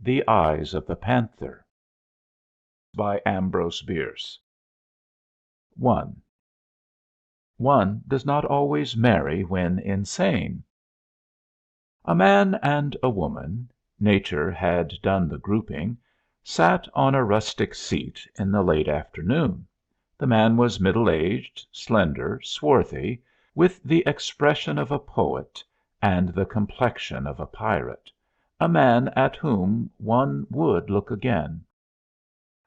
The Eyes of the Panther by Ambrose Bierce. I. One does not always marry when insane. A man and a woman nature had done the grouping sat on a rustic seat in the late afternoon. The man was middle aged, slender, swarthy, with the expression of a poet and the complexion of a pirate, a man at whom one would look again.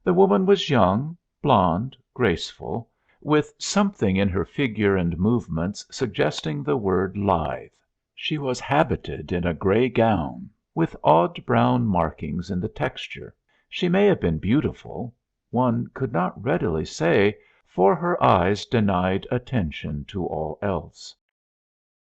The woman was young, blond, graceful, with something in her figure and movements suggesting the word lithe. She was habited in a gray gown, with odd brown markings in the texture. She may have been beautiful; one could not readily say, for her eyes denied attention to all else.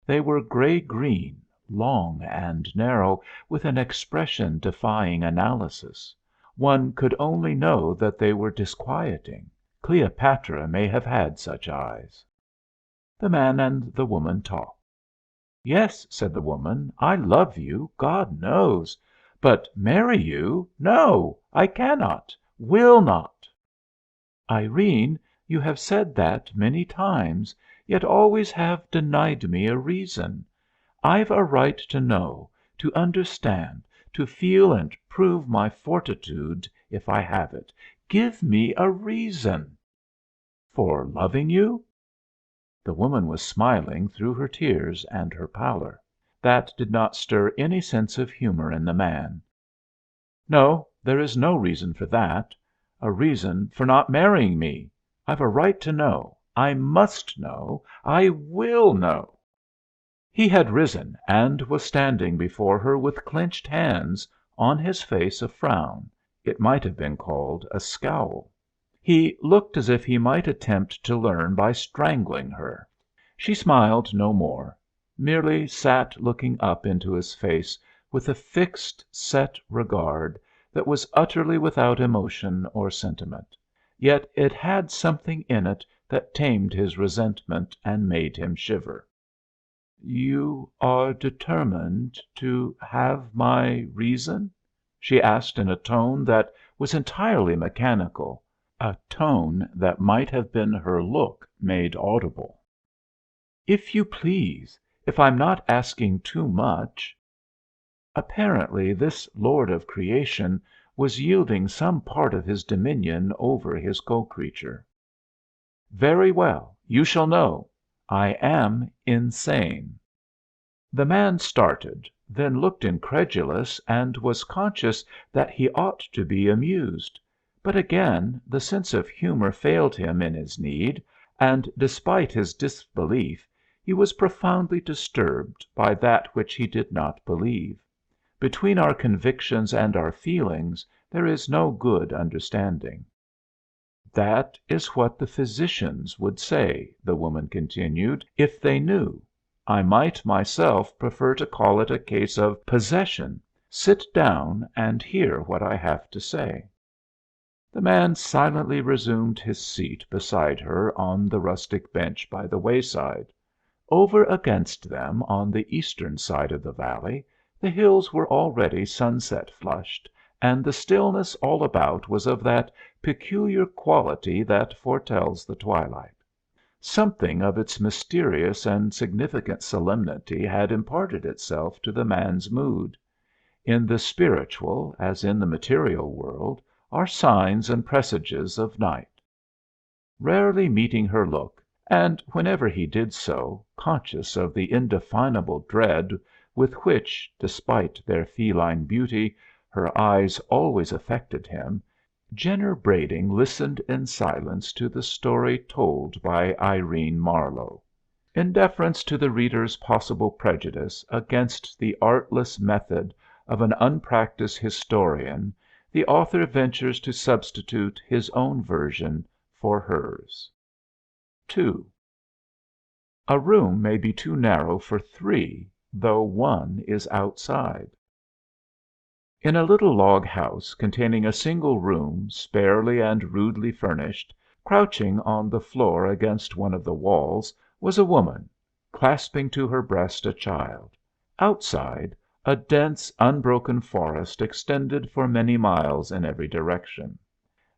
They were gray green, long and narrow, with an expression defying analysis. One could only know that they were disquieting. Cleopatra may have had such eyes. The man and the woman talked. "Yes," said the woman, "I love you, God knows. But marry you no, I cannot, will not." "Irene, you have said that many times, yet always have denied me a reason. I've a right to know, to understand, to feel and prove my fortitude if I have it. Give me a reason." "For loving you?" The woman was smiling through her tears and her pallor. That did not stir any sense of humor in the man. "No, there is no reason for that. A reason for not marrying me. I've a right to know. I must know. I will know." He had risen and was standing before her with clenched hands, on his face a frown, it might have been called a scowl. He looked as if he might attempt to learn by strangling her. She smiled no more, merely sat looking up into his face with a fixed, set regard that was utterly without emotion or sentiment. Yet it had something in it that tamed his resentment and made him shiver. "You are determined to have my reason?" she asked in a tone that was entirely mechanical, a tone that might have been her look made audible. "If you please, if I'm not asking too much." Apparently this lord of creation was yielding some part of his dominion over his co-creature. "Very well, you shall know. I am insane." The man started, then looked incredulous and was conscious that he ought to be amused; but again the sense of humor failed him in his need, and despite his disbelief he was profoundly disturbed by that which he did not believe. Between our convictions and our feelings there is no good understanding. "That is what the physicians would say," the woman continued, "if they knew. I might myself prefer to call it a case of possession. Sit down and hear what I have to say." The man silently resumed his seat beside her on the rustic bench by the wayside. Over against them, on the eastern side of the valley, the hills were already sunset flushed, and the stillness all about was of that peculiar quality that foretells the twilight. Something of its mysterious and significant solemnity had imparted itself to the man's mood. In the spiritual, as in the material world, are signs and presages of night. Rarely meeting her look, and whenever he did so, conscious of the indefinable dread with which, despite their feline beauty, her eyes always affected him, Jenner Brading listened in silence to the story told by Irene Marlowe. In deference to the reader's possible prejudice against the artless method of an unpractised historian, the author ventures to substitute his own version for hers. II. A room may be too narrow for three, though one is outside. In a little log house containing a single room, sparely and rudely furnished, crouching on the floor against one of the walls, was a woman, clasping to her breast a child. Outside, A dense, unbroken forest extended for many miles in every direction.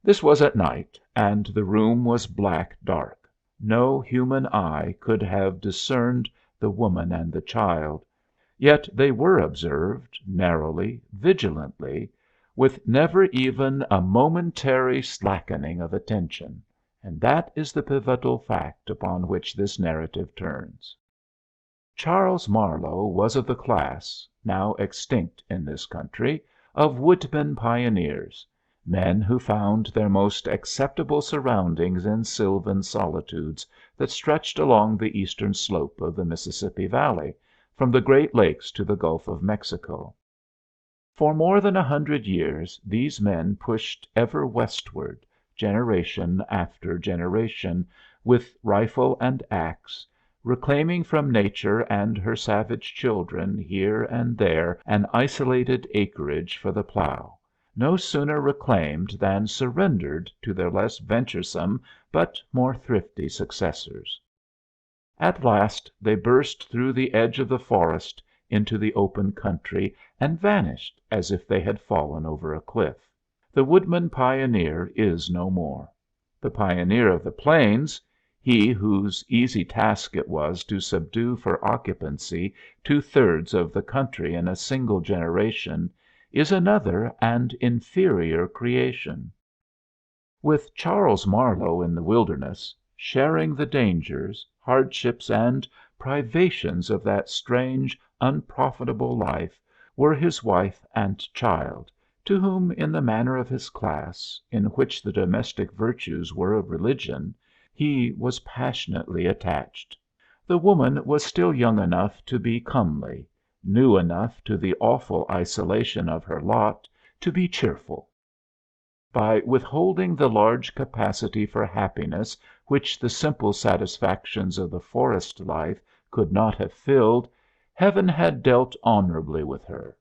This was at night, and the room was black dark. No human eye could have discerned the woman and the child, yet they were observed, narrowly, vigilantly, with never even a momentary slackening of attention, and that is the pivotal fact upon which this narrative turns. Charles Marlowe was of the class, now extinct in this country, of woodmen pioneers, men who found their most acceptable surroundings in sylvan solitudes that stretched along the eastern slope of the Mississippi Valley, from the Great Lakes to the Gulf of Mexico. For more than 100 years these men pushed ever westward, generation after generation, with rifle and axe, reclaiming from nature and her savage children here and there an isolated acreage for the plow, no sooner reclaimed than surrendered to their less venturesome but more thrifty successors. At last they burst through the edge of the forest into the open country and vanished as if they had fallen over a cliff. The woodman pioneer is no more. The pioneer of the plains, he whose easy task it was to subdue for occupancy 2/3 of the country in a single generation, is another and inferior creation. With Charles Marlowe in the wilderness, sharing the dangers, hardships, and privations of that strange, unprofitable life, were his wife and child, to whom, in the manner of his class, in which the domestic virtues were a religion, he was passionately attached. The woman was still young enough to be comely, new enough to the awful isolation of her lot to be cheerful. By withholding the large capacity for happiness which the simple satisfactions of the forest life could not have filled, Heaven had dealt honorably with her.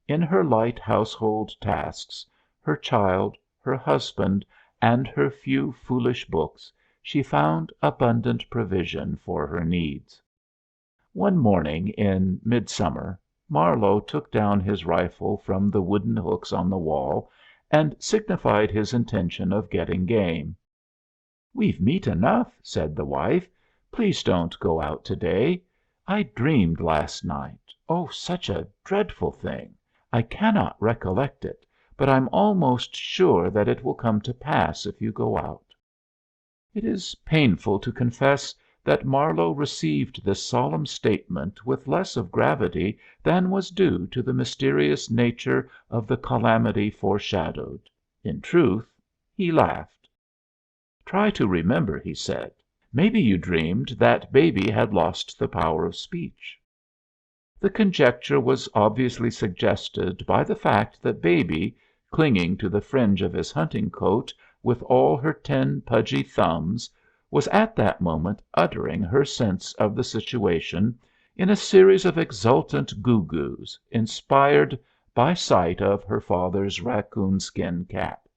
In her light household tasks, her child, her husband, and her few foolish books, she found abundant provision for her needs. One morning in midsummer Marlowe took down his rifle from the wooden hooks on the wall and signified his intention of getting game. "We've meat enough," said the wife. "Please don't go out to day. I dreamed last night, oh, such a dreadful thing! I cannot recollect it, but I'm almost sure that it will come to pass if you go out." It is painful to confess that Marlowe received this solemn statement with less of gravity than was due to the mysterious nature of the calamity foreshadowed. In truth, he laughed. "Try to remember," he said. "Maybe you dreamed that baby had lost the power of speech." The conjecture was obviously suggested by the fact that baby, clinging to the fringe of his hunting coat with all her 10 pudgy thumbs, was at that moment uttering her sense of the situation in a series of exultant goo-goos, inspired by sight of her father's raccoon skin cap.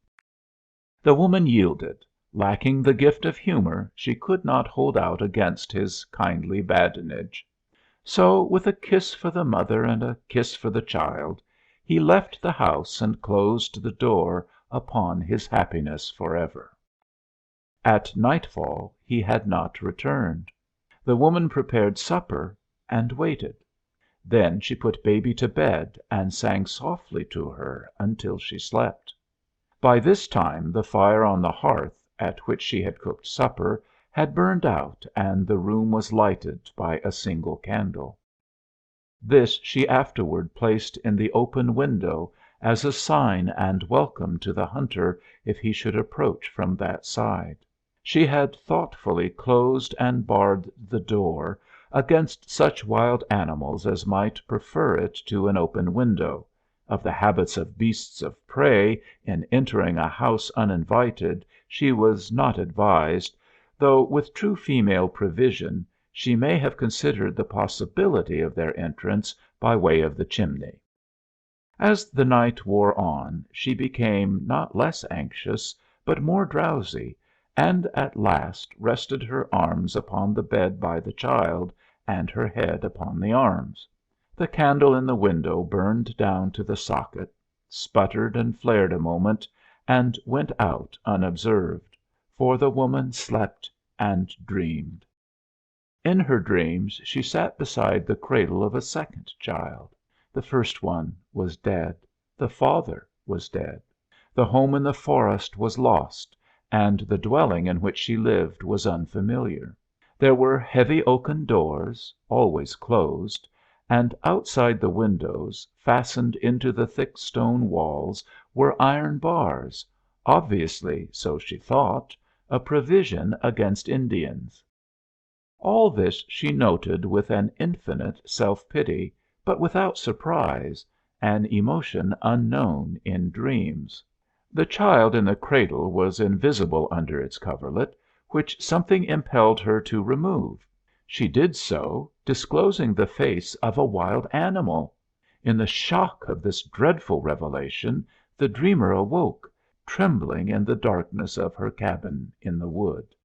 The woman yielded. Lacking the gift of humor, she could not hold out against his kindly badinage. So, with a kiss for the mother and a kiss for the child, he left the house and closed the door upon his happiness forever. At nightfall he had not returned. The woman prepared supper and waited. Then she put baby to bed and sang softly to her until she slept. By this time the fire on the hearth, at which she had cooked supper, had burned out and the room was lighted by a single candle. This she afterward placed in the open window as a sign and welcome to the hunter if he should approach from that side. She had thoughtfully closed and barred the door against such wild animals as might prefer it to an open window. Of the habits of beasts of prey in entering a house uninvited she was not advised, though with true female prevision she may have considered the possibility of their entrance by way of the chimney. As the night wore on she became not less anxious, but more drowsy, and at last rested her arms upon the bed by the child, and her head upon the arms. The candle in the window burned down to the socket, sputtered and flared a moment, and went out unobserved, for the woman slept and dreamed. In her dreams she sat beside the cradle of a second child. The first one was dead. The father was dead. The home in the forest was lost, and the dwelling in which she lived was unfamiliar. There were heavy oaken doors, always closed, and outside the windows, fastened into the thick stone walls, were iron bars, obviously, so she thought, a provision against Indians. All this she noted with an infinite self pity, but without surprise, an emotion unknown in dreams. The child in the cradle was invisible under its coverlet, which something impelled her to remove. She did so, disclosing the face of a wild animal. In the shock of this dreadful revelation the dreamer awoke, trembling in the darkness of her cabin in the wood.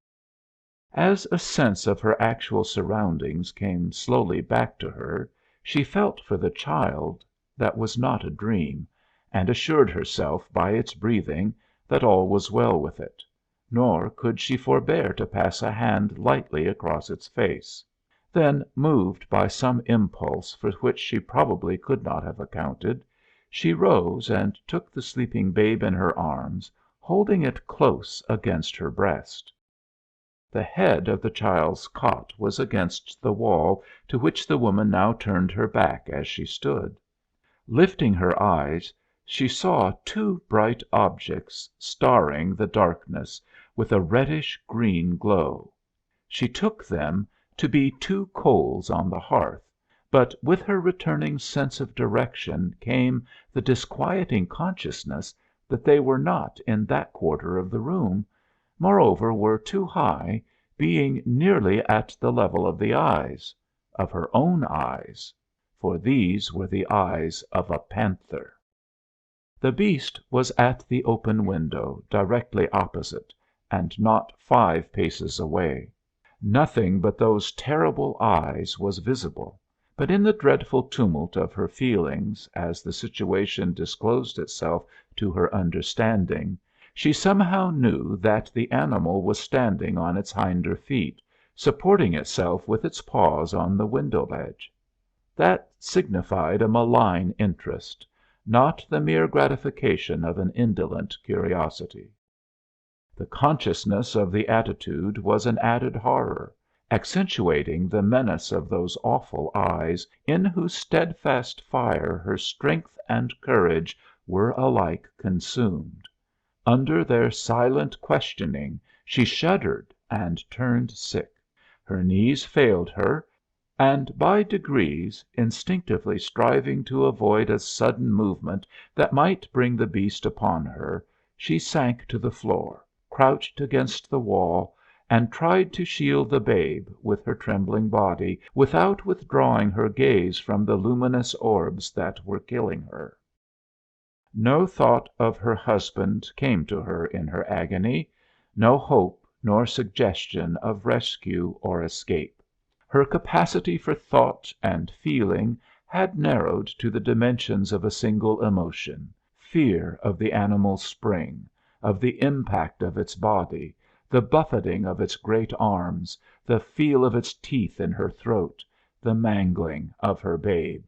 As a sense of her actual surroundings came slowly back to her, she felt for the child that was not a dream, and assured herself by its breathing that all was well with it; nor could she forbear to pass a hand lightly across its face. Then, moved by some impulse for which she probably could not have accounted, she rose and took the sleeping babe in her arms, holding it close against her breast. The head of the child's cot was against the wall, to which the woman now turned her back as she stood. Lifting her eyes, she saw two bright objects starring the darkness with a reddish green glow. She took them to be two coals on the hearth, but with her returning sense of direction came the disquieting consciousness that they were not in that quarter of the room, moreover were too high, being nearly at the level of the eyes of her own eyes, for these were the eyes of a panther. The beast was at the open window, directly opposite, and not 5 paces away. Nothing but those terrible eyes was visible, but in the dreadful tumult of her feelings, as the situation disclosed itself to her understanding, she somehow knew that the animal was standing on its hinder feet, supporting itself with its paws on the window ledge. That signified a malign interest, not the mere gratification of an indolent curiosity. The consciousness of the attitude was an added horror, accentuating the menace of those awful eyes, in whose steadfast fire her strength and courage were alike consumed. Under their silent questioning she shuddered and turned sick. Her knees failed her, and by degrees, instinctively striving to avoid a sudden movement that might bring the beast upon her, she sank to the floor, crouched against the wall, and tried to shield the babe with her trembling body without withdrawing her gaze from the luminous orbs that were killing her. No thought of her husband came to her in her agony, no hope nor suggestion of rescue or escape. Her capacity for thought and feeling had narrowed to the dimensions of a single emotion, fear of the animal's spring, of the impact of its body, the buffeting of its great arms, the feel of its teeth in her throat, the mangling of her babe.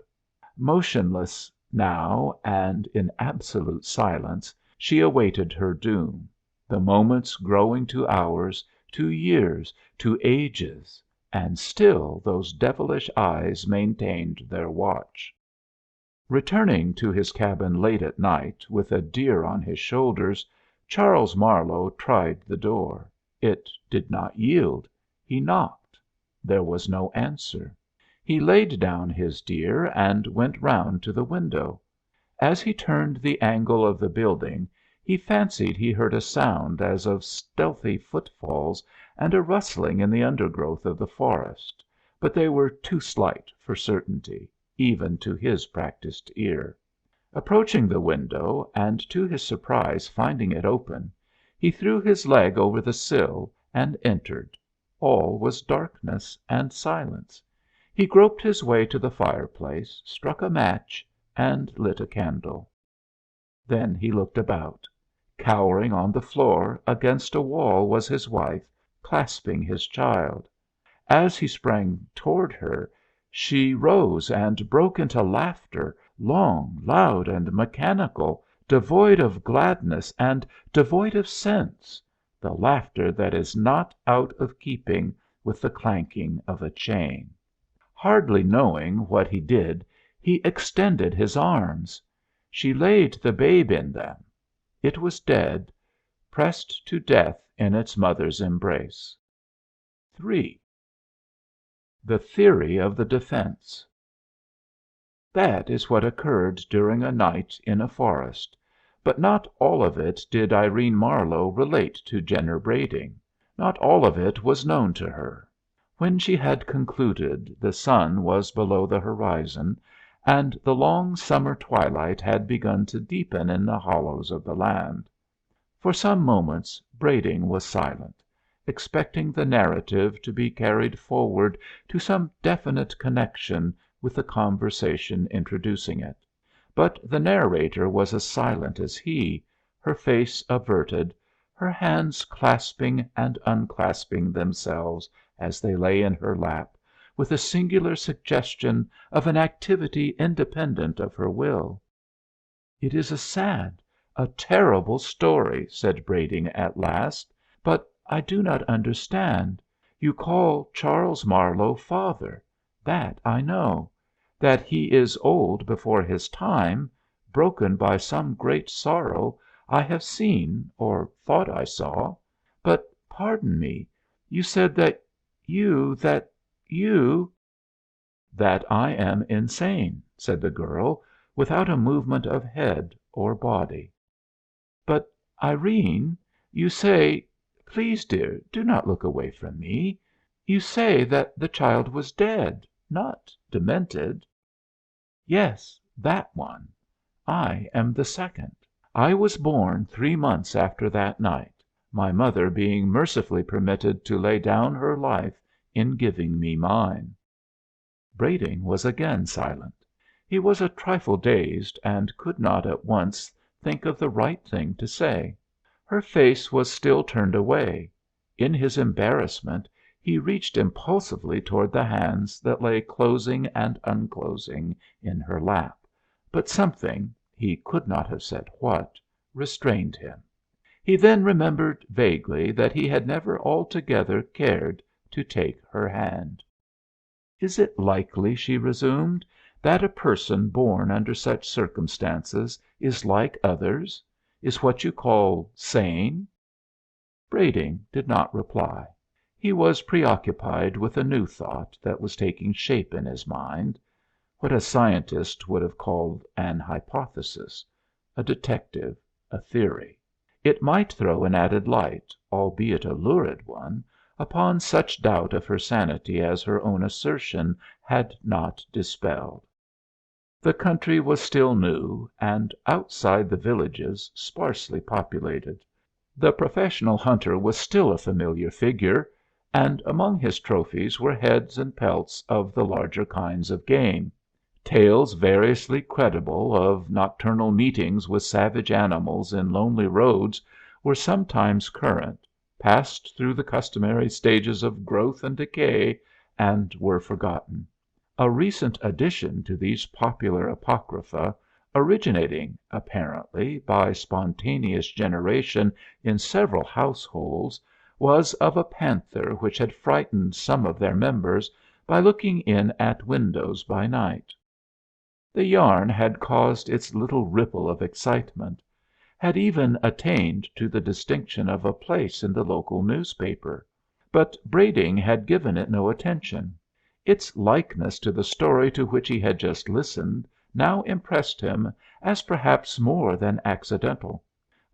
Motionless now and in absolute silence she awaited her doom, the moments growing to hours, to years, to ages, and still those devilish eyes maintained their watch. Returning to his cabin late at night, with a deer on his shoulders, Charles Marlowe tried the door. It did not yield. He knocked. There was no answer. He laid down his deer and went round to the window. As he turned the angle of the building he fancied he heard a sound as of stealthy footfalls and a rustling in the undergrowth of the forest, but they were too slight for certainty, even to his practised ear. Approaching the window, and to his surprise finding it open, he threw his leg over the sill and entered. All was darkness and silence. He groped his way to the fireplace, struck a match, and lit a candle. Then he looked about. Cowering on the floor against a wall was his wife, clasping his child. As he sprang toward her, she rose and broke into laughter, long, loud, and mechanical, devoid of gladness and devoid of sense, the laughter that is not out of keeping with the clanking of a chain. Hardly knowing what he did, he extended his arms. She laid the babe in them. It was dead, pressed to death in its mother's embrace. 3. The theory of the defense. That is what occurred during a night in a forest, but not all of it did Irene Marlowe relate to Jenner Brading. Not all of it was known to her. When she had concluded, the sun was below the horizon, and the long summer twilight had begun to deepen in the hollows of the land. For some moments Brading was silent, expecting the narrative to be carried forward to some definite connection with the conversation introducing it. But the narrator was as silent as he, her face averted, her hands clasping and unclasping themselves as they lay in her lap, with a singular suggestion of an activity independent of her will. "It is a sad, a terrible story," said Brading at last, "but I do not understand. You call Charles Marlowe father. That I know. That he is old before his time, broken by some great sorrow, I have seen, or thought I saw. But, pardon me, you said that you that I am insane," said the girl, without a movement of head or body. "But, Irene, you say please, dear, do not look away from me you say that the child was dead, not demented." "Yes, that one. I am the second. I was born 3 months after that night, my mother being mercifully permitted to lay down her life in giving me mine." Brading was again silent. He was a trifle dazed, and could not at once think of the right thing to say. Her face was still turned away. In his embarrassment he reached impulsively toward the hands that lay closing and unclosing in her lap, but something, he could not have said what, restrained him. He then remembered vaguely that he had never altogether cared to take her hand. "Is it likely," she resumed, "that a person born under such circumstances is like others, is what you call sane?" Brading did not reply. He was preoccupied with a new thought that was taking shape in his mind, what a scientist would have called an hypothesis, a detective a theory. It might throw an added light, albeit a lurid one, upon such doubt of her sanity as her own assertion had not dispelled. The country was still new, and, outside the villages, sparsely populated. The professional hunter was still a familiar figure, and among his trophies were heads and pelts of the larger kinds of game. Tales variously credible of nocturnal meetings with savage animals in lonely roads were sometimes current, passed through the customary stages of growth and decay, and were forgotten. A recent addition to these popular apocrypha, originating, apparently, by spontaneous generation in several households, was of a panther which had frightened some of their members by looking in at windows by night. The yarn had caused its little ripple of excitement, had even attained to the distinction of a place in the local newspaper, but Brading had given it no attention. Its likeness to the story to which he had just listened now impressed him as perhaps more than accidental.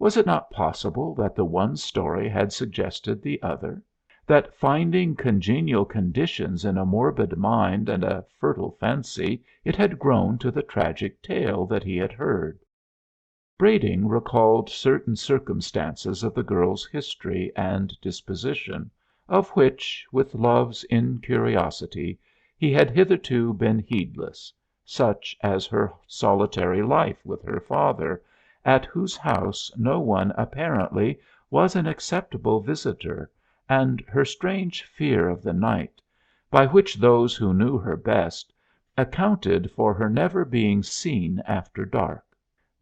Was it not possible that the one story had suggested the other? That finding congenial conditions in a morbid mind and a fertile fancy, it had grown to the tragic tale that he had heard? Brading recalled certain circumstances of the girl's history and disposition, of which, with love's incuriosity, he had hitherto been heedless, such as her solitary life with her father, at whose house no one apparently was an acceptable visitor, and her strange fear of the night, by which those who knew her best accounted for her never being seen after dark.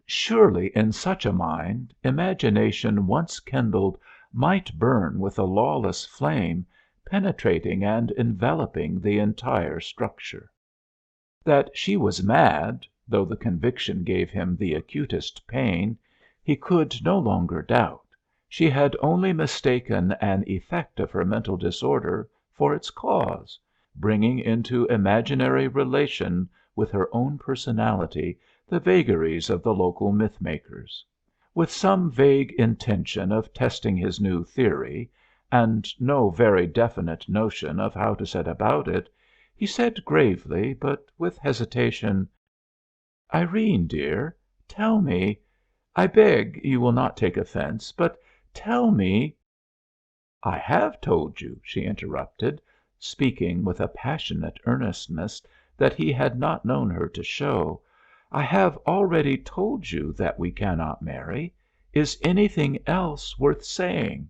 Surely in such a mind imagination once kindled might burn with a lawless flame, penetrating and enveloping the entire structure. That she was mad, though the conviction gave him the acutest pain, he could no longer doubt. She had only mistaken an effect of her mental disorder for its cause, bringing into imaginary relation with her own personality the vagaries of the local myth makers. With some vague intention of testing his new theory, and no very definite notion of how to set about it, he said gravely, but with hesitation, "Irene, dear, tell me I beg you will not take offense, but tell me" "I have told you," she interrupted, speaking with a passionate earnestness that he had not known her to show. "I have already told you that we cannot marry. Is anything else worth saying?"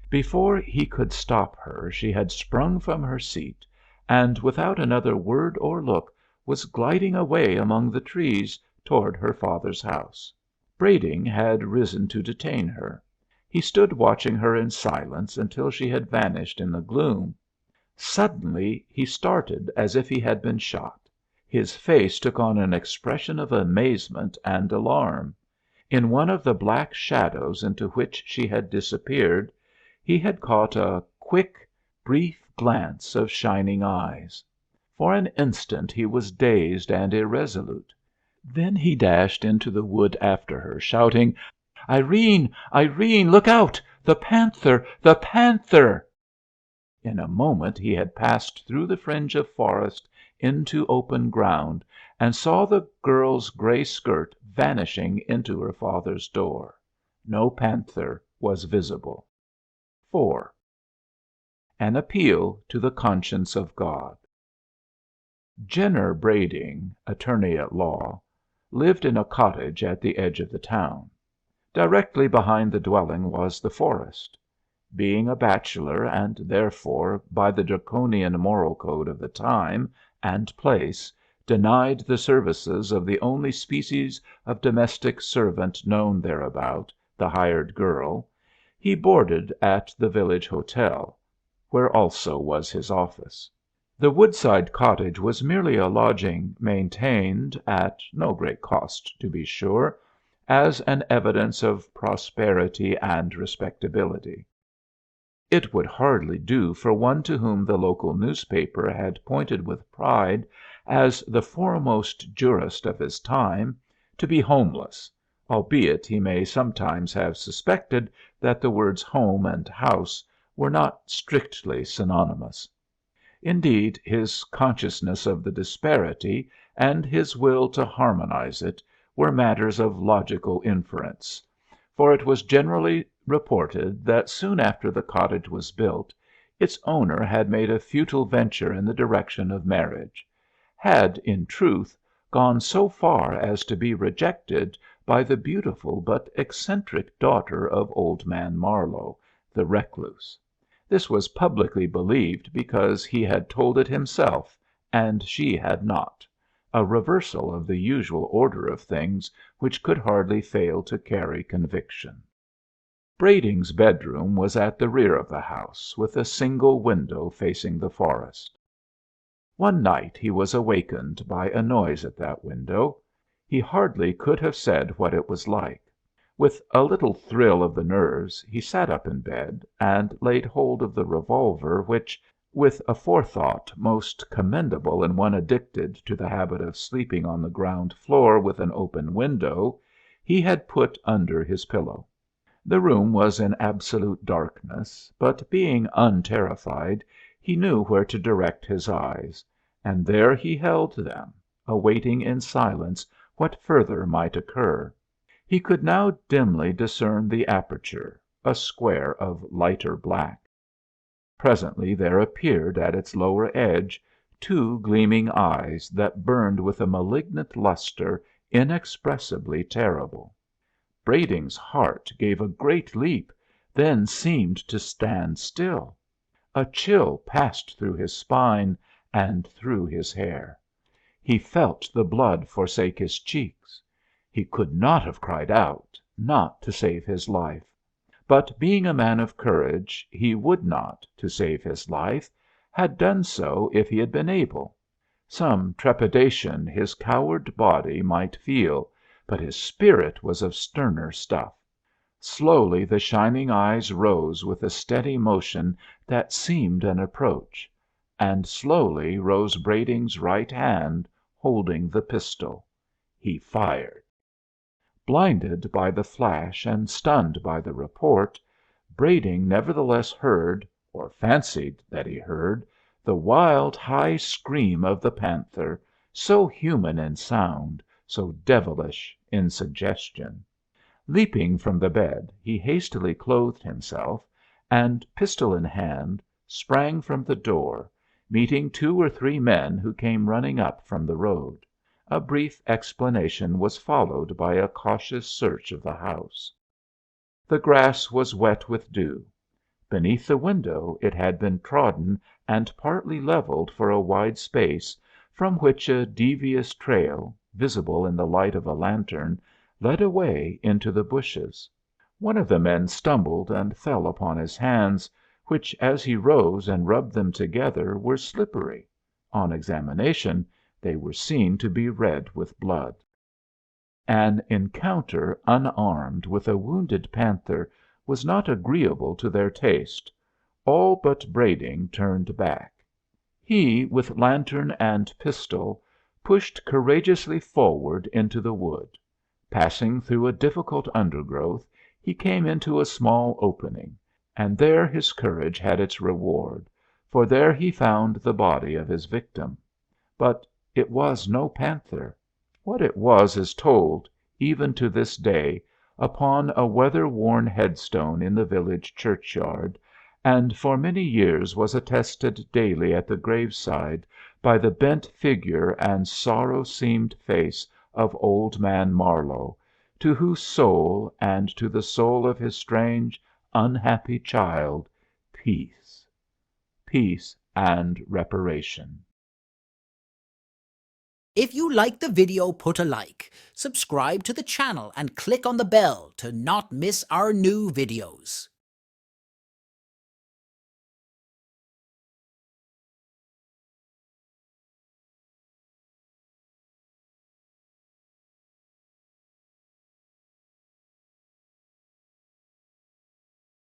Before he could stop her she had sprung from her seat, and without another word or look was gliding away among the trees toward her father's house. Brading had risen to detain her. He stood watching her in silence until she had vanished in the gloom. Suddenly he started as if he had been shot. His face took on an expression of amazement and alarm. In one of the black shadows into which she had disappeared he had caught a quick, brief glance of shining eyes. For an instant he was dazed and irresolute. Then he dashed into the wood after her, shouting, "Irene! Irene! Look out! The panther! The panther!" In a moment he had passed through the fringe of forest into open ground, and saw the girl's gray skirt vanishing into her father's door. No panther was visible. 4. An appeal to the conscience of God. Jenner Brading, attorney at law, lived in a cottage at the edge of the town. Directly behind the dwelling was the forest. Being a bachelor, and therefore, by the draconian moral code of the time and place, denied the services of the only species of domestic servant known thereabout, the hired girl, he boarded at the village hotel, where also was his office. The woodside cottage was merely a lodging maintained, at no great cost to be sure, as an evidence of prosperity and respectability. It would hardly do for one to whom the local newspaper had pointed with pride as the foremost jurist of his time to be homeless, albeit he may sometimes have suspected that the words home and house were not strictly synonymous. Indeed, his consciousness of the disparity and his will to harmonize it were matters of logical inference, for it was generally reported that soon after the cottage was built its owner had made a futile venture in the direction of marriage, had, in truth, gone so far as to be rejected by the beautiful but eccentric daughter of old man Marlowe, the recluse. This was publicly believed because he had told it himself and she had not, a reversal of the usual order of things which could hardly fail to carry conviction. Brading's bedroom was at the rear of the house, with a single window facing the forest. One night he was awakened by a noise at that window. He hardly could have said what it was like. With a little thrill of the nerves he sat up in bed and laid hold of the revolver which, with a forethought most commendable in one addicted to the habit of sleeping on the ground floor with an open window, he had put under his pillow. The room was in absolute darkness, but being unterrified he knew where to direct his eyes, and there he held them, awaiting in silence what further might occur. He could now dimly discern the aperture, a square of lighter black. Presently there appeared at its lower edge, two gleaming eyes that burned with a malignant luster inexpressibly terrible. Brading's heart gave a great leap, then seemed to stand still. A chill passed through his spine and through his hair. He felt the blood forsake his cheeks. He could not have cried out, not to save his life. But being a man of courage, he would not, to save his life, had done so if he had been able. Some trepidation his coward body might feel, but his spirit was of sterner stuff. Slowly the shining eyes rose with a steady motion that seemed an approach, and slowly rose Brading's right hand, holding the pistol. He fired. Blinded by the flash and stunned by the report, Brading nevertheless heard, or fancied that he heard, the wild, high scream of the panther, so human in sound, so devilish in suggestion. Leaping from the bed, he hastily clothed himself, and, pistol in hand, sprang from the door, meeting two or three men who came running up from the road. A brief explanation was followed by a cautious search of the house. The grass was wet with dew. Beneath the window it had been trodden and partly leveled for a wide space, from which a devious trail, visible in the light of a lantern, led away into the bushes. One of the men stumbled and fell upon his hands, which as he rose and rubbed them together were slippery. On examination they were seen to be red with blood. An encounter unarmed with a wounded panther was not agreeable to their taste. All but Brading turned back. He, with lantern and pistol, pushed courageously forward into the wood. Passing through a difficult undergrowth, he came into a small opening, and there his courage had its reward, for there he found the body of his victim. But it was no panther. What it was is told, even to this day, upon a weather-worn headstone in the village churchyard, and for many years was attested daily at the graveside by the bent figure and sorrow-seamed face of old man Marlowe, to whose soul and to the soul of his strange, unhappy child, peace. Peace and reparation. If you liked the video, put a like, subscribe to the channel and click on the bell to not miss our new videos.